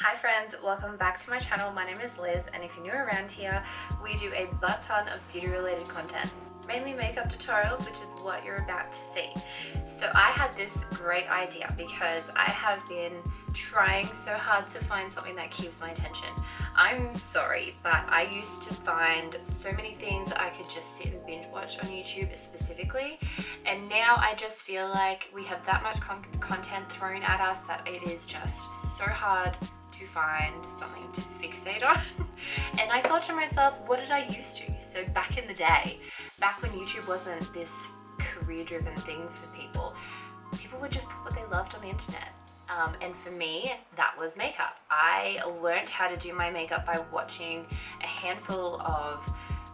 Hi friends, welcome back to my channel. My name is Liz, and if you're new around here, we do a butt ton of beauty related content, mainly makeup tutorials, which is what you're about to see. So I had this great idea because I have been trying so hard to find something that keeps my attention. I'm sorry, but I used to find so many things that I could just sit and binge watch on YouTube specifically, and now I just feel like we have that much content thrown at us that it is just so hard to find something to fixate on. And I thought to myself, what did I used to? So back in the day, back when YouTube wasn't this career-driven thing for people would just put what they loved on the internet. And for me, that was makeup. I learned how to do my makeup by watching a handful of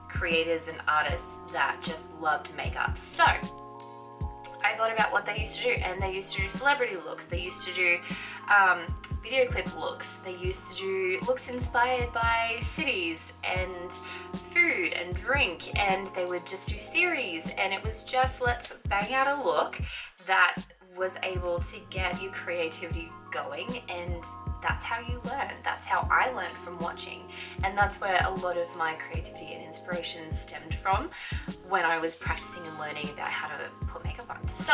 creators and artists that just loved makeup. So I thought about what they used to do, and they used to do celebrity looks, they used to do video clip looks, they used to do looks inspired by cities and food and drink, and they would just do series, and it was just let's bang out a look that was able to get your creativity going. And that's how you learn. That's how I learned from watching, and that's where a lot of my creativity and inspiration stemmed from when I was practicing and learning about how to put makeup on. So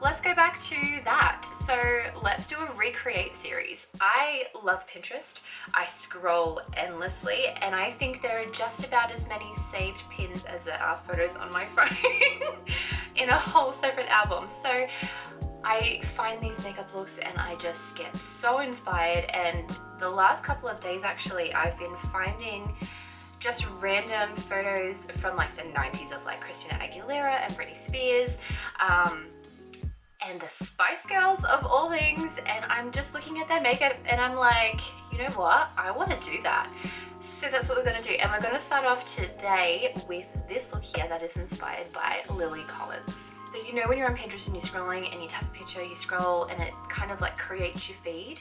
let's go back to that. So let's do a recreate series. I love Pinterest. I scroll endlessly, and I think there are just about as many saved pins as there are photos on my phone in a whole separate album. So I find these makeup looks and I just get so inspired, and the last couple of days actually I've been finding just random photos from like the 90s of like Christina Aguilera and Britney Spears and the Spice Girls of all things, and I'm just looking at their makeup and I'm like, you know what, I want to do that. So that's what we're going to do, and we're going to start off today with this look here that is inspired by Lilly Collins. So you know when you're on Pinterest and you're scrolling and you tap a picture, you scroll, and it kind of like creates your feed.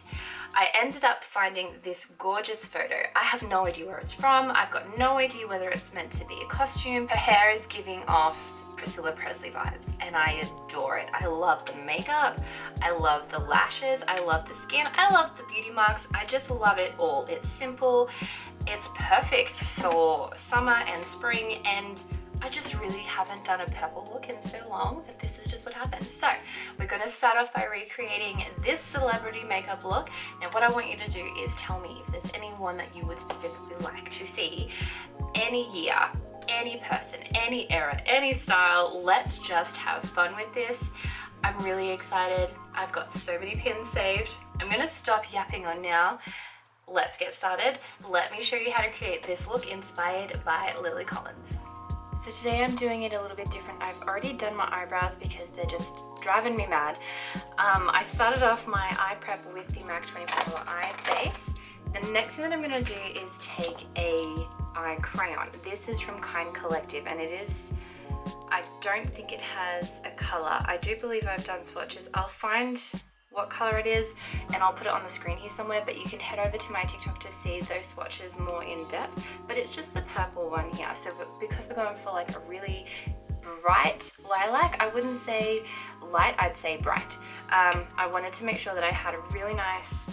I ended up finding this gorgeous photo. I have no idea where it's from. I've got no idea whether it's meant to be a costume. Her hair is giving off Priscilla Presley vibes, and I adore it. I love the makeup. I love the lashes. I love the skin. I love the beauty marks. I just love it all. It's simple. It's perfect for summer and spring, and I just really haven't done a purple look in so long that this is just what happened. So we're going to start off by recreating this celebrity makeup look. Now what I want you to do is tell me if there's anyone that you would specifically like to see, any year, any person, any era, any style. Let's just have fun with this. I'm really excited. I've got so many pins saved. I'm going to stop yapping on now. Let's get started. Let me show you how to create this look inspired by Lilly Collins. So today I'm doing it a little bit different. I've already done my eyebrows because they're just driving me mad. I started off my eye prep with the MAC 24 eye base. The next thing that I'm going to do is take a eye crayon. This is from Kind Collective, and it is, I don't think it has a color. I do believe I've done swatches. I'll find what color it is and I'll put it on the screen here somewhere, but you can head over to my TikTok to see those swatches more in depth. But it's just the purple one here. So because we're going for like a really bright lilac, I wouldn't say light, I'd say bright. I wanted to make sure that I had a really nice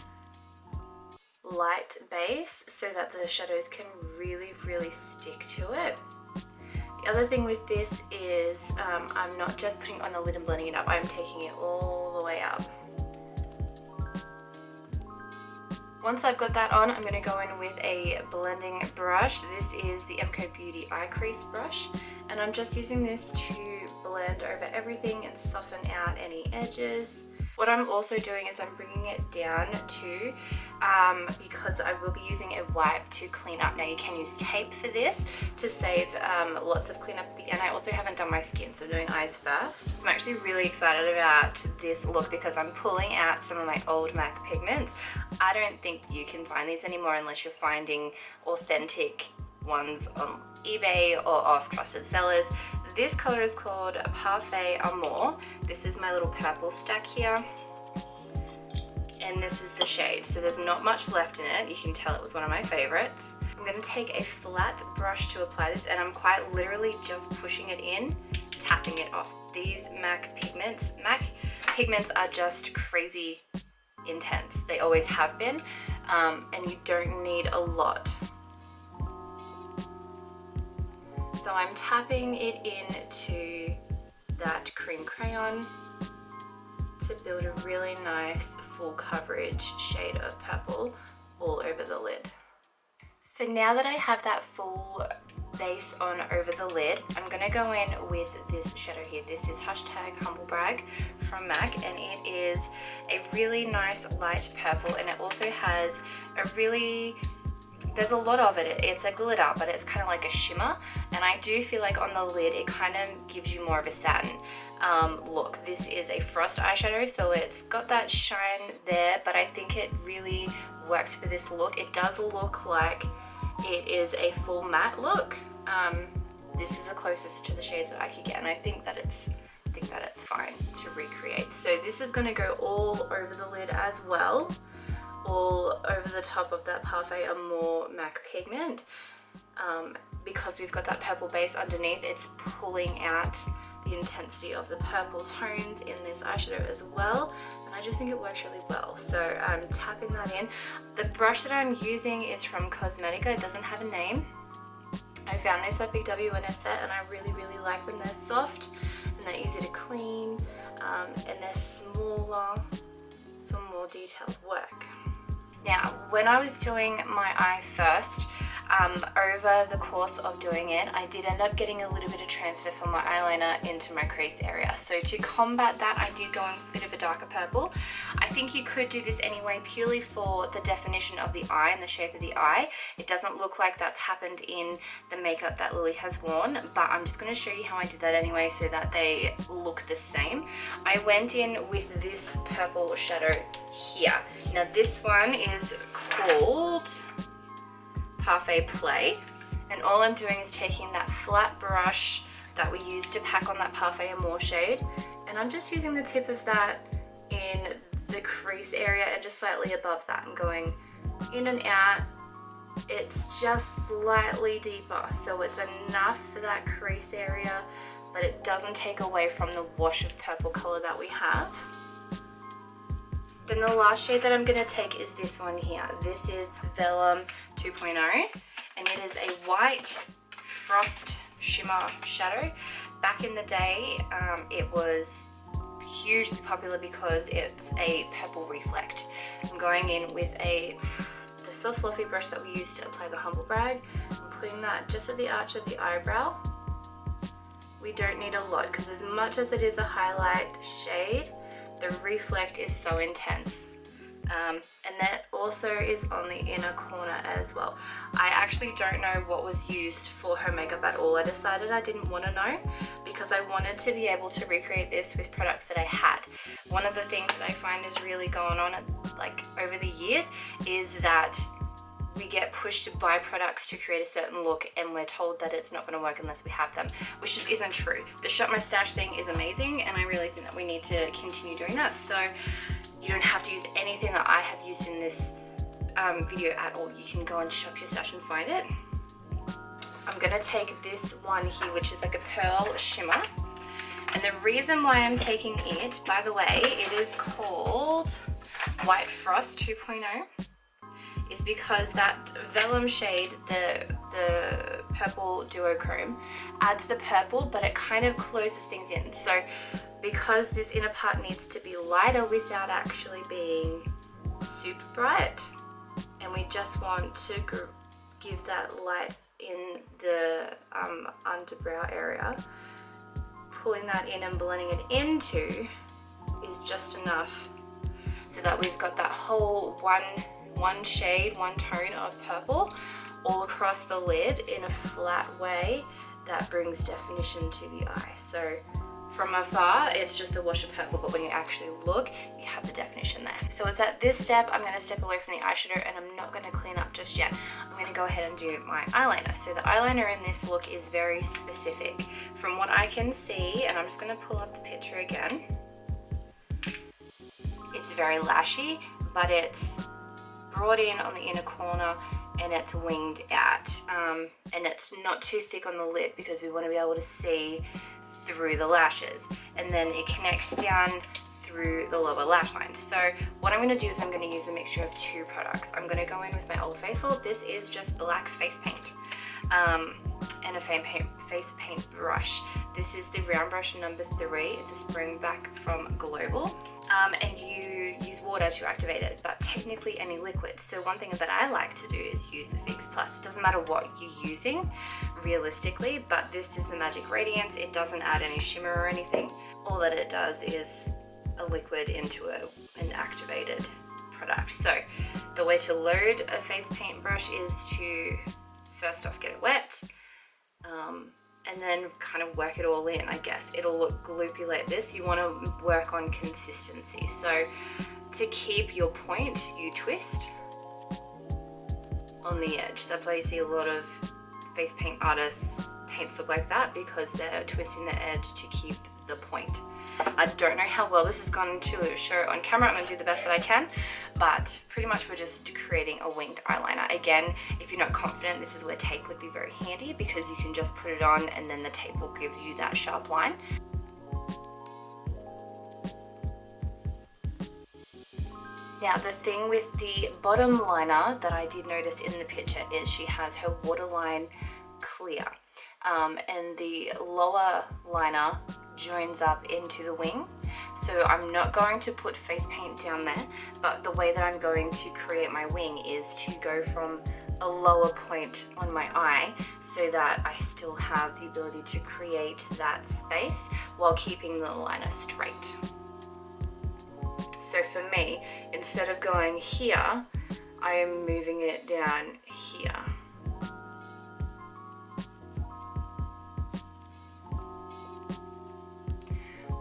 light base so that the shadows can really stick to it. The other thing with this is I'm not just putting it on the lid and blending it up, I'm taking it all the way up. Once I've got that on, I'm going to go in with a blending brush. This is the MCO Beauty Eye Crease brush, and I'm just using this to blend over everything and soften out any edges. What I'm also doing is I'm bringing it down too, because I will be using a wipe to clean up. Now you can use tape for this to save lots of cleanup at the end. I also haven't done my skin, so I'm doing eyes first. I'm actually really excited about this look because I'm pulling out some of my old MAC pigments. I don't think you can find these anymore unless you're finding authentic ones on eBay or off trusted sellers. This color is called Parfait Amour. This is my little purple stack here, and this is the shade. So there's not much left in it. You can tell it was one of my favorites. I'm going to take a flat brush to apply this, and I'm quite literally just pushing it in, tapping it off. These MAC pigments are just crazy intense. They always have been. and you don't need a lot. So I'm tapping it into that cream crayon to build a really nice full coverage shade of purple all over the lid. So now that I have that full base on over the lid, I'm gonna go in with this shadow here. This is #humblebrag from MAC, and it is a really nice light purple, and it also has a really, there's a lot of it. It's a glitter, but it's kind of like a shimmer, and I do feel like on the lid it kind of gives you more of a satin look. This is a frost eyeshadow, so it's got that shine there, but I think it really works for this look. It does look like it is a full matte look. This is the closest to the shades that I could get, and I think that it's fine to recreate. So this is going to go all over the lid as well, all over the top of that Parfait Amour MAC pigment. Because we've got that purple base underneath, it's pulling out the intensity of the purple tones in this eyeshadow as well, and I just think it works really well. So I'm tapping that in. The brush that I'm using is from Cosmetica. It doesn't have a name. I found this at Big W in a set, and I really like when they're soft and they're easy to clean, and they're smaller for more detailed work. Now, when I was doing my eye first, over the course of doing it, I did end up getting a little bit of transfer from my eyeliner into my crease area. So to combat that, I did go in with a bit of a darker purple. I think you could do this anyway, purely for the definition of the eye and the shape of the eye. It doesn't look like that's happened in the makeup that Lilly has worn, but I'm just going to show you how I did that anyway so that they look the same. I went in with this purple shadow here. Now this one is called Parfait Play, and all I'm doing is taking that flat brush that we used to pack on that Parfait Amour shade, and I'm just using the tip of that in the crease area and just slightly above that, and going in and out. It's just slightly deeper, so it's enough for that crease area, but it doesn't take away from the wash of purple color that we have. Then the last shade that I'm going to take is this one here. This is Vellum 2.0, and it is a white frost shimmer shadow. Back in the day, it was hugely popular because it's a purple reflect. I'm going in with the soft fluffy brush that we used to apply the Humble Brag. I'm putting that just at the arch of the eyebrow. We don't need a lot because as much as it is a highlight shade, the reflect is so intense. And that also is on the inner corner as well. I actually don't know what was used for her makeup at all. I decided I didn't want to know because I wanted to be able to recreate this with products that I had. One of the things that I find is really going on like over the years is that we get pushed to buy products to create a certain look, and we're told that it's not going to work unless we have them, which just isn't true. The Shop My Stash thing is amazing, and I really think that we need to continue doing that. So you don't have to use anything that I have used in this video at all. You can go and Shop Your Stash and find it. I'm going to take this one here, which is like a pearl shimmer, and the reason why I'm taking it, by the way, it is called White Frost 2.0. is because that Vellum shade, the purple duochrome, adds the purple, but it kind of closes things in. So because this inner part needs to be lighter without actually being super bright, and we just want to give that light in the underbrow area, pulling that in and blending it into is just enough so that we've got that whole one shade, one tone of purple all across the lid in a flat way that brings definition to the eye. So from afar, it's just a wash of purple, but when you actually look, you have the definition there. So it's at this step, I'm going to step away from the eyeshadow, and I'm not going to clean up just yet. I'm going to go ahead and do my eyeliner. So the eyeliner in this look is very specific. From what I can see, and I'm just going to pull up the picture again, it's very lashy, but it's brought in on the inner corner and it's winged out, and it's not too thick on the lid because we want to be able to see through the lashes, and then it connects down through the lower lash line. So what I'm going to do is I'm going to use a mixture of two products. I'm going to go in with my Old Faithful. This is just black face paint and a face paint brush. This is the round brush number 3. It's a spring back from Global. And you use water to activate it, but technically any liquid. So one thing that I like to do is use the Fix Plus. It doesn't matter what you're using realistically, but this is the Magic Radiance. It doesn't add any shimmer or anything. All that it does is a liquid into an activated product. So the way to load a face paint brush is to first off get it wet, and then kind of work it all in, I guess. It'll look gloopy like this. You want to work on consistency. So to keep your point, you twist on the edge. That's why you see a lot of face paint artists' paints look like that, because they're twisting the edge to keep the point. I don't know how well this is going to show on camera. I'm going to do the best that I can, but pretty much we're just creating a winged eyeliner. Again, if you're not confident, this is where tape would be very handy, because you can just put it on and then the tape will give you that sharp line. Now the thing with the bottom liner that I did notice in the picture is she has her waterline clear, and the lower liner joins up into the wing. So I'm not going to put face paint down there, but the way that I'm going to create my wing is to go from a lower point on my eye so that I still have the ability to create that space while keeping the liner straight. So for me, instead of going here, I am moving it down here.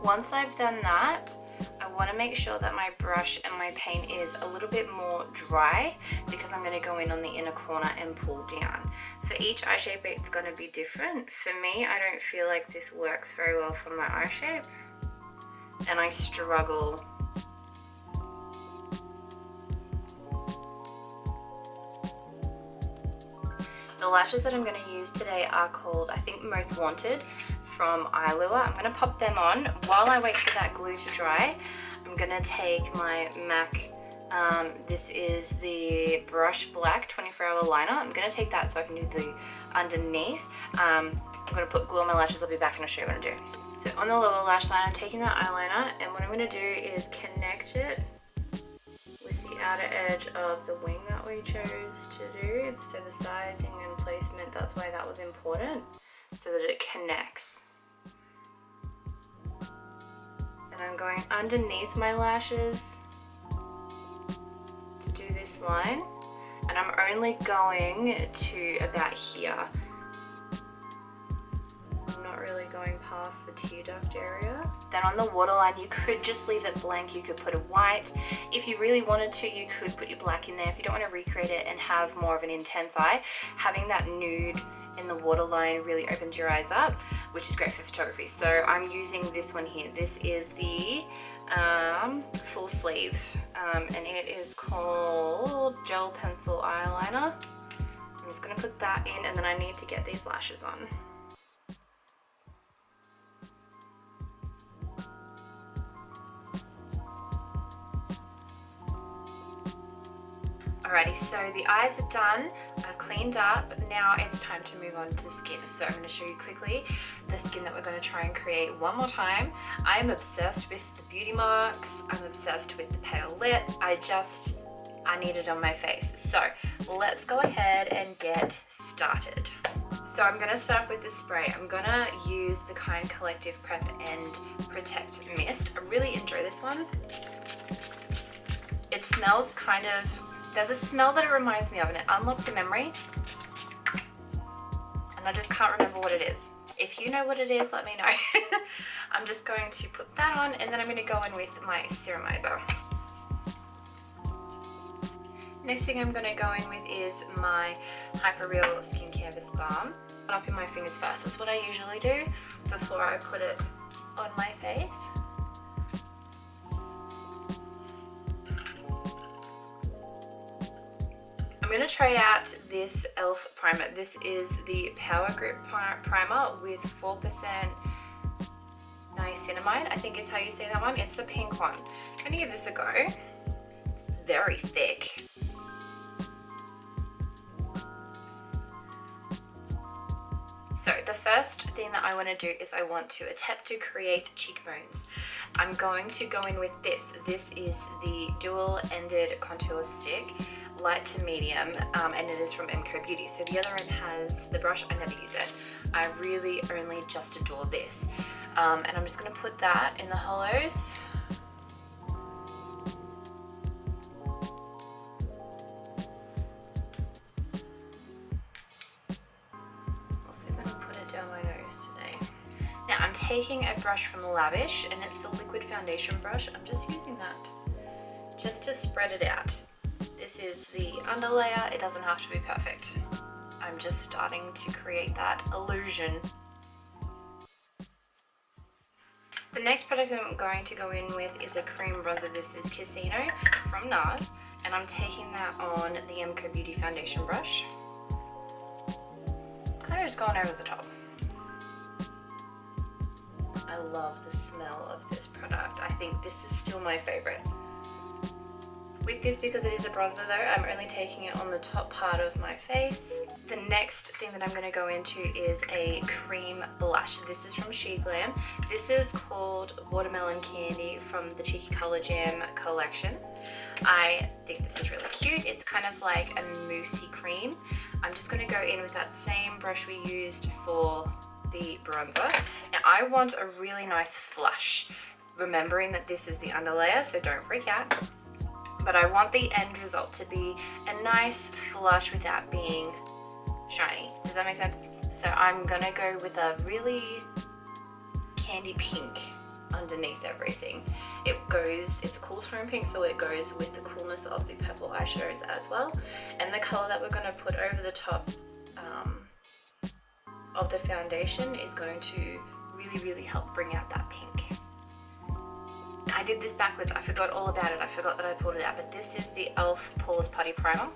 Once I've done that, I want to make sure that my brush and my paint is a little bit more dry, because I'm going to go in on the inner corner and pull down. For each eye shape it's going to be different. For me, I don't feel like this works very well for my eye shape, and I struggle . The lashes that I'm going to use today are called, I think, Most Wanted from Lilly. I'm going to pop them on. While I wait for that glue to dry, I'm going to take my MAC, this is the Brush Black 24-hour liner. I'm going to take that so I can do the underneath. I'm going to put glue on my lashes. I'll be back and I'll show you what I'm doing. So on the lower lash line, I'm taking that eyeliner, and what I'm going to do is connect it with the outer edge of the wing that we chose to do. So the sizing and placement, that's why that was important, so that it connects. And I'm going underneath my lashes to do this line, and I'm only going to about here. I'm not really going past the tear duct area. Then on the waterline, you could just leave it blank. You could put a white. If you really wanted to, you could put your black in there. If you don't want to recreate it and have more of an intense eye, having that nude in the waterline really opens your eyes up, which is great for photography. So I'm using this one here. This is the full sleeve, and it is called Gel Pencil Eyeliner. I'm just going to put that in, and then I need to get these lashes on. Alrighty, so the eyes are done, I've cleaned up. Now it's time to move on to skin. So I'm going to show you quickly the skin that we're going to try and create one more time. I'm obsessed with the beauty marks. I'm obsessed with the pale lip. I need it on my face. So let's go ahead and get started. So I'm going to start off with the spray. I'm going to use the Kind Collective Prep and Protect Mist. I really enjoy this one. It smells kind of, there's a smell that it reminds me of, and it unlocks a memory, and I just can't remember what it is. If you know what it is, let me know. I'm just going to put that on, and then I'm going to go in with my serumizer. Next thing I'm going to go in with is my Hyper Real Skin Canvas Balm. Put up in my fingers first. That's what I usually do before I put it on my face. I'm going to try out this e.l.f. primer. This is the Power Grip Primer with 4% niacinamide, I think is how you say that one. It's the pink one. I'm gonna give this a go. It's very thick. So the first thing that I want to do is I want to attempt to create cheekbones. I'm going to go in with this. This is the dual-ended contour stick, light to medium, and it is from MCO Beauty. So the other end has the brush. I never use it. I really only just adore this. And I'm just going to put that in the hollows. I'm taking a brush from Lavish, and it's the liquid foundation brush. I'm just using that just to spread it out. This is the underlayer. It doesn't have to be perfect. I'm just starting to create that illusion. The next product I'm going to go in with is a cream bronzer. This is Casino from NARS, and I'm taking that on the MCO Beauty foundation brush. Kind of just going over the top. I love the smell of this product. I think this is still my favorite. With this, because it is a bronzer though, I'm only taking it on the top part of my face. The next thing that I'm going to go into is a cream blush. This is from She Glam. This is called Watermelon Candy from the Cheeky Color Jam collection. I think this is really cute. It's kind of like a moussey cream. I'm just going to go in with that same brush we used for the bronzer. Now I want a really nice flush, remembering that this is the underlayer, so don't freak out. But I want the end result to be a nice flush without being shiny. Does that make sense? So I'm gonna go with a really candy pink underneath everything. It's a cool tone pink, so it goes with the coolness of the purple eyeshadows as well. And the color that we're gonna put over the top of the foundation is going to really help bring out that pink. I did this backwards. I forgot all about it. I forgot that I pulled it out, but this is the e.l.f. Poreless Putty Primer.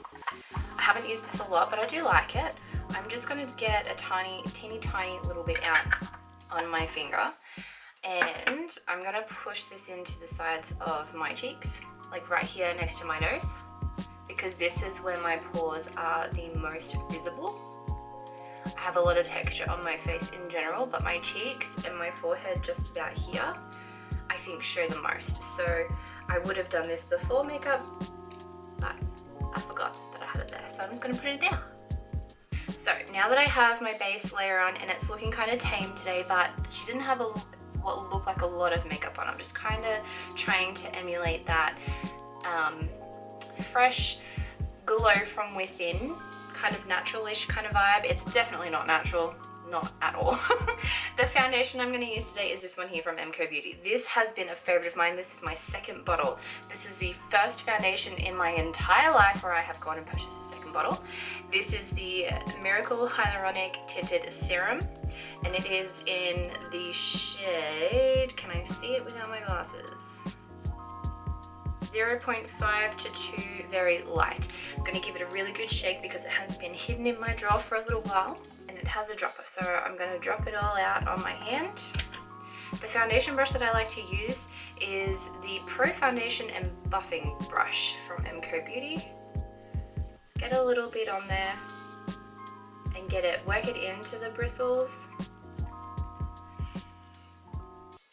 I haven't used this a lot, but I do like it. I'm just going to get a teeny tiny little bit out on my finger, and I'm going to push this into the sides of my cheeks, like right here next to my nose, because this is where my pores are the most visible. I have a lot of texture on my face in general, but my cheeks and my forehead just about here, I think show the most. So I would have done this before makeup, but I forgot that I had it there. So I'm just gonna put it down. So now that I have my base layer on, and it's looking kind of tame today, but she didn't have what looked like a lot of makeup on. I'm just kind of trying to emulate that fresh glow from within, kind of natural-ish kind of vibe. It's definitely not natural, not at all. The foundation I'm going to use today is this one here from MCO Beauty. This has been a favorite of mine. This is my second bottle. This is the first foundation in my entire life where I have gone and purchased a second bottle. This is the Miracle Hyaluronic Tinted Serum, and it is in the shade, can I see it without my glasses? 0.5 to 2, very light. I'm going to give it a really good shake because it has been hidden in my drawer for a little while, and it has a dropper, so I'm going to drop it all out on my hand. The foundation brush that I like to use is the Pro Foundation and Buffing brush from MCO Beauty. Get a little bit on there and work it into the bristles,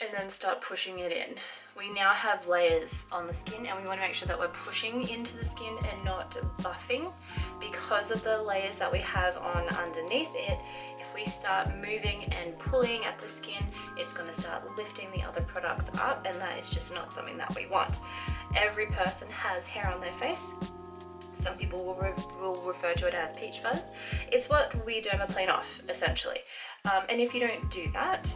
and then start pushing it in. We now have layers on the skin, and we want to make sure that we're pushing into the skin and not buffing, because of the layers that we have on underneath it. If we start moving and pulling at the skin, it's going to start lifting the other products up, and that is just not something that we want. Every person has hair on their face. Some people will refer to it as peach fuzz. It's what we dermaplane off, essentially. And if you don't do that,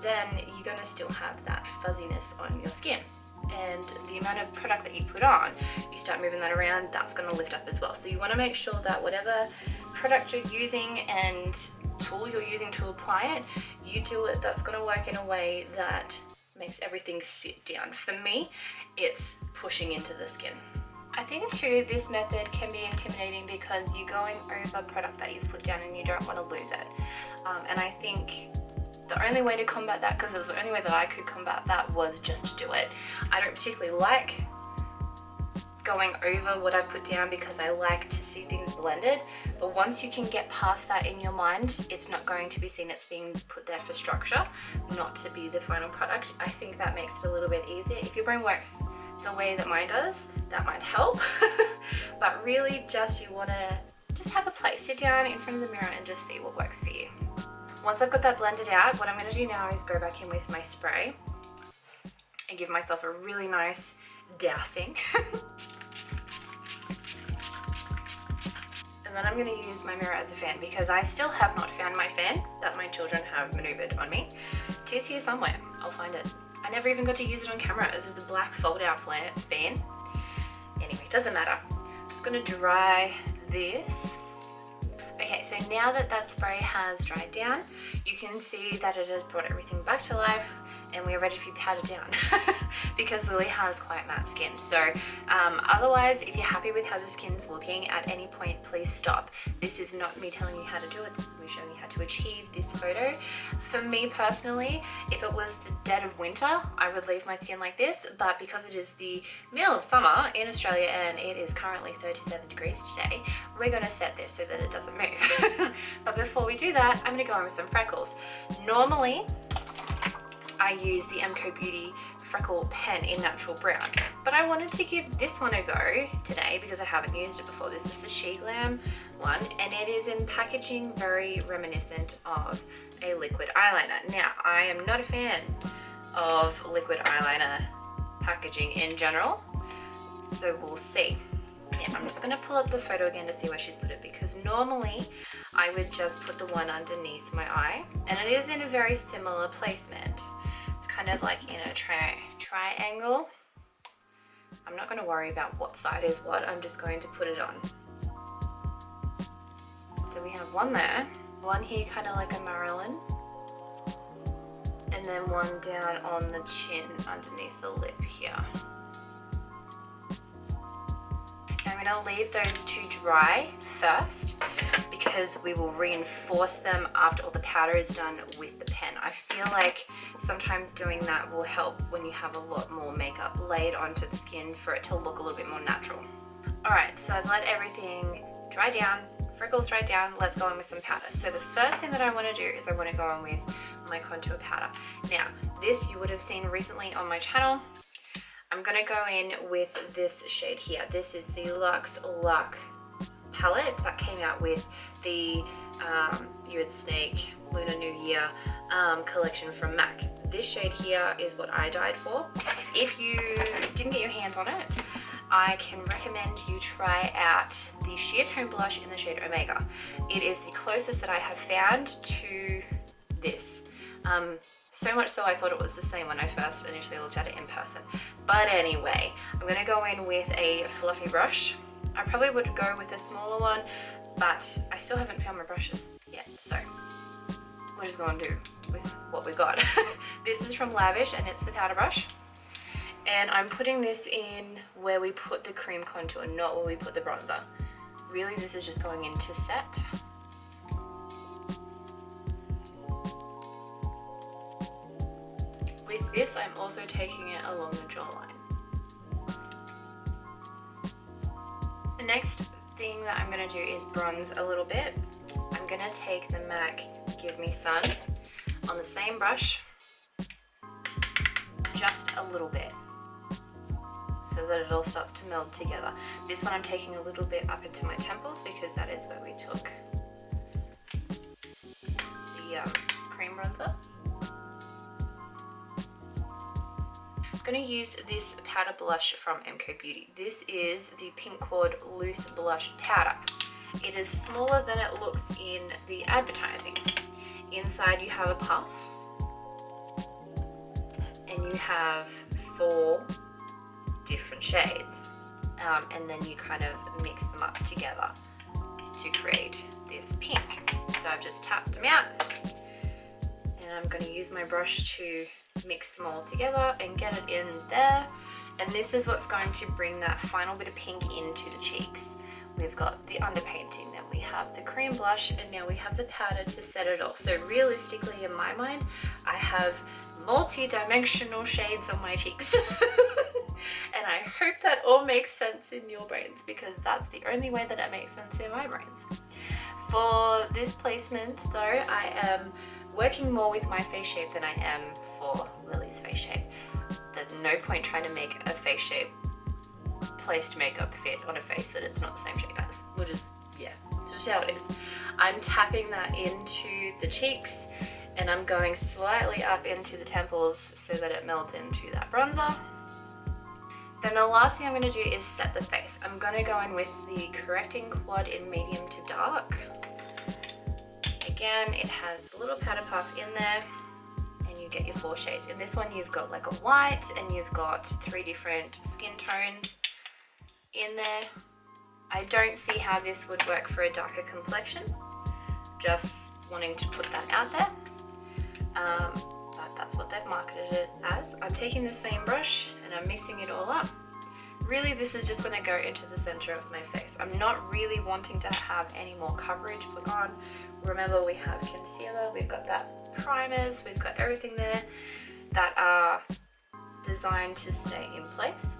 then you're going to still have that fuzziness on your skin. And the amount of product that you put on, you start moving that around, that's going to lift up as well. So you want to make sure that whatever product you're using and tool you're using to apply it, you do it that's going to work in a way that makes everything sit down. For me, it's pushing into the skin. I think too, this method can be intimidating because you're going over product that you've put down and you don't want to lose it. And I think The only way to combat that, because it was the only way that I could combat that, was just to do it. I don't particularly like going over what I've put down because I like to see things blended, but once you can get past that in your mind, it's not going to be seen. It's being put there for structure, not to be the final product. I think that makes it a little bit easier. If your brain works the way that mine does, that might help. But really just, you want to just have a place, sit down in front of the mirror and just see what works for you. Once I've got that blended out, what I'm going to do now is go back in with my spray and give myself a really nice dousing. And then I'm going to use my mirror as a fan, because I still have not found my fan that my children have maneuvered on me. It is here somewhere. I'll find it. I never even got to use it on camera. This is a black fold-out fan. Anyway, doesn't matter. I'm just going to dry this. Okay, so now that that spray has dried down, you can see that it has brought everything back to life and we're ready to be powdered down because Lily has quite matte skin. So otherwise, if you're happy with how the skin's looking, at any point, please stop. This is not me telling you how to do it. This is me showing you how to achieve this photo. For me personally, if it was the dead of winter, I would leave my skin like this, but because it is the middle of summer in Australia and it is currently 37 degrees today, we're gonna set this so that it doesn't move. But before we do that, I'm gonna go in with some freckles. Normally, I use the MCO Beauty freckle pen in natural brown, but I wanted to give this one a go today because I haven't used it before. This is the She Glam one, and it is in packaging very reminiscent of a liquid eyeliner. Now, I am not a fan of liquid eyeliner packaging in general, so we'll see. Yeah, I'm just gonna pull up the photo again to see where she's put it, because normally I would just put the one underneath my eye, and it is in a very similar placement. It's kind of like in a triangle. I'm not gonna worry about what side is what, I'm just going to put it on. So we have one there, one here kind of like a Marilyn, and then one down on the chin underneath the lip here. I'm going to leave those two dry first because we will reinforce them after all the powder is done with the pen. I feel like sometimes doing that will help when you have a lot more makeup laid onto the skin for it to look a little bit more natural. Alright, so I've let everything dry down, freckles dry down, let's go in with some powder. So the first thing that I want to do is I want to go in with my contour powder. Now, this you would have seen recently on my channel. I'm going to go in with this shade here. This is the Luxe Luck palette that came out with the Year of the Snake Lunar New Year collection from MAC. This shade here is what I dyed for. If you didn't get your hands on it, I can recommend you try out the Sheer Tone blush in the shade Omega. It is the closest that I have found to this. So much so I thought it was the same when I first initially looked at it in person. But anyway, I'm going to go in with a fluffy brush. I probably would go with a smaller one, but I still haven't found my brushes yet, so we're just going to do with what we got. This is from Lavish and it's the powder brush. And I'm putting this in where we put the cream contour, not where we put the bronzer. Really, this is just going in to set. With this, I'm also taking it along the jawline. The next thing that I'm going to do is bronze a little bit. I'm going to take the MAC Give Me Sun on the same brush, just a little bit, so that it all starts to meld together. This one I'm taking a little bit up into my temples because that is where we took the cream bronzer. I'm going to use this powder blush from MCO Beauty. This is the Pink Quad Loose Blush Powder. It is smaller than it looks in the advertising. Inside you have a puff and you have 4 different shades, and then you kind of mix them up together to create this pink. So I've just tapped them out and I'm going to use my brush to mix them all together and get it in there. And this is what's going to bring that final bit of pink into the cheeks. we've got the underpainting, then we have the cream blush, and now we have the powder to set it all. So realistically, in my mind, I have multi-dimensional shades on my cheeks. And I hope that all makes sense in your brains, because that's the only way that it makes sense in my brains. For this placement though, I am working more with my face shape than I am for Lily's face shape. There's no point trying to make a face shape placed makeup fit on a face that it's not the same shape as. We'll just, yeah, just how it is. I'm tapping that into the cheeks, and I'm going slightly up into the temples so that it melts into that bronzer. Then the last thing I'm going to do is set the face. I'm going to go in with the Correcting Quad in medium to dark. Again, it has a little powder puff in there, and you get your 4 shades. In this one, you've got like a white, and you've got 3 different skin tones in there. I don't see how this would work for a darker complexion. Just wanting to put that out there. But that's what they've marketed it as. I'm taking the same brush and I'm mixing it all up. Really, this is just going to go into the center of my face. I'm not really wanting to have any more coverage put on. Remember, we have concealer, we've got that primers, we've got everything there that are designed to stay in place.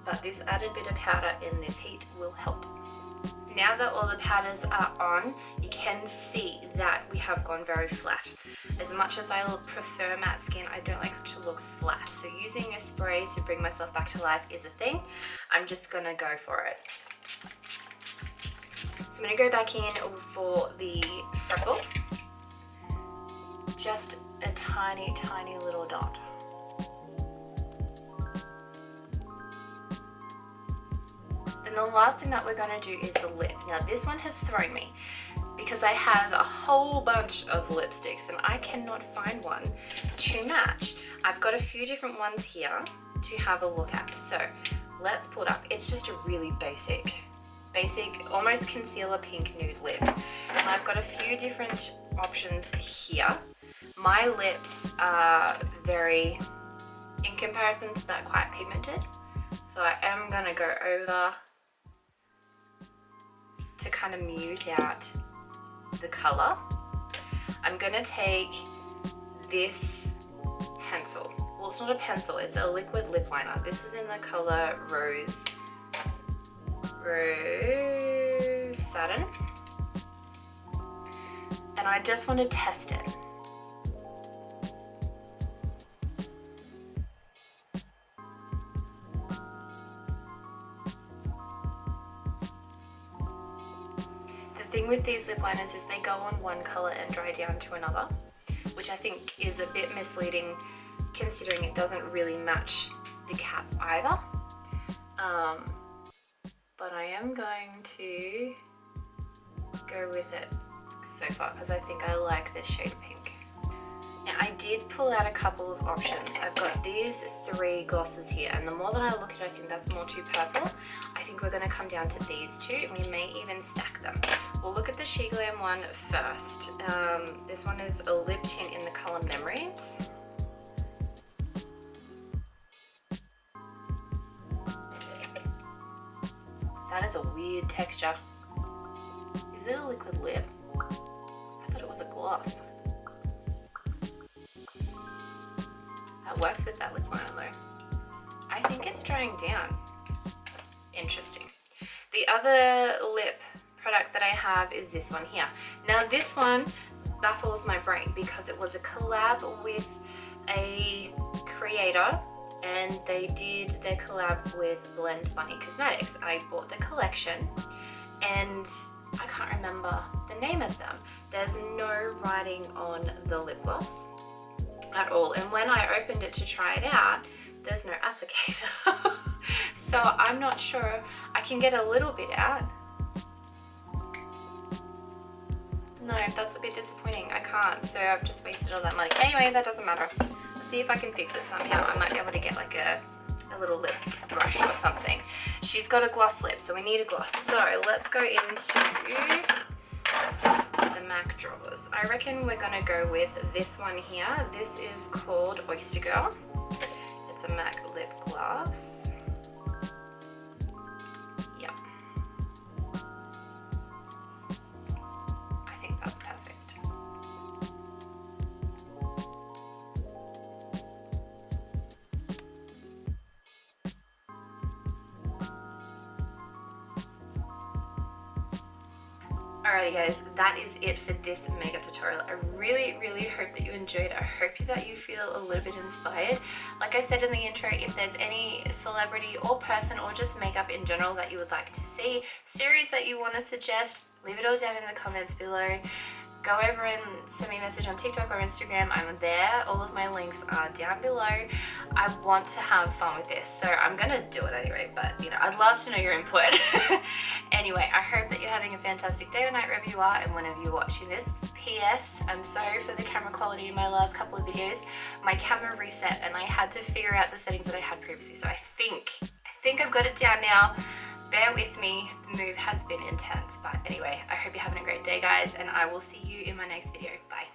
But this added bit of powder in this heat will help. Now that all the powders are on, you can see that we have gone very flat. As much as I prefer matte skin, I don't like it to look flat. So using a spray to bring myself back to life is a thing. I'm just gonna go for it. So I'm gonna go back in for the freckles. Just a tiny, tiny little dot. And the last thing that we're going to do is the lip. Now this one has thrown me because I have a whole bunch of lipsticks and I cannot find one to match. I've got a few different ones here to have a look at. So let's pull it up. It's just a really basic, almost concealer pink nude lip. And I've got a few different options here. My lips are very, in comparison to that, quite pigmented. So I am going to go over to kind of mute out the color. I'm gonna take this pencil. Well, it's not a pencil, it's a liquid lip liner. This is in the color Rose Satin. And I just want to test it. The thing with these lip liners is they go on one color and dry down to another, which I think is a bit misleading considering it doesn't really match the cap either. But I am going to go with it so far because I think I like this shade of pink. Now I did pull out a couple of options. I've got these 3 glosses here, and the more that I look at it, I think that's more too purple. I think we're going to come down to these 2, and we may even stack them. We'll look at the She Glam one first. This one is a lip tint in the color Memories. That is a weird texture. Is it a liquid lip? I thought it was a gloss. That works with that lip liner though. I think it's drying down. Interesting. The other lip product that I have is this one here. Now this one baffles my brain because it was a collab with a creator and they did their collab with Blend Bunny Cosmetics. I bought the collection and I can't remember the name of them. There's no writing on the lip gloss at all, and when I opened it to try it out, there's no applicator. So I'm not sure. I can get a little bit out. No, that's a bit disappointing. I can't, so I've just wasted all that money. Anyway, that doesn't matter. Let's see if I can fix it somehow. I might be able to get like a little lip brush or something. She's got a gloss lip, so we need a gloss. So let's go into the MAC drawers. I reckon we're gonna go with this one here. This is called Oyster Girl. It's a MAC lip gloss. Yep. Alrighty guys, that is it for this makeup tutorial. I really hope that you enjoyed. I hope that you feel a little bit inspired. Like I said in the intro, if there's any celebrity or person or just makeup in general that you would like to see, series that you want to suggest, leave it all down in the comments below. Go over and send me a message on TikTok or Instagram. I'm there. All of my links are down below. I want to have fun with this, so I'm gonna do it anyway, but you know, I'd love to know your input. Anyway, I hope that you're having a fantastic day or night wherever you are and whenever you're watching this. PS, I'm sorry for the camera quality in my last couple of videos. My camera reset and I had to figure out the settings that I had previously, so I think I've got it down now. Bear with me, the move has been intense, but anyway, I hope you're having a great day guys, and I will see you in my next video. Bye.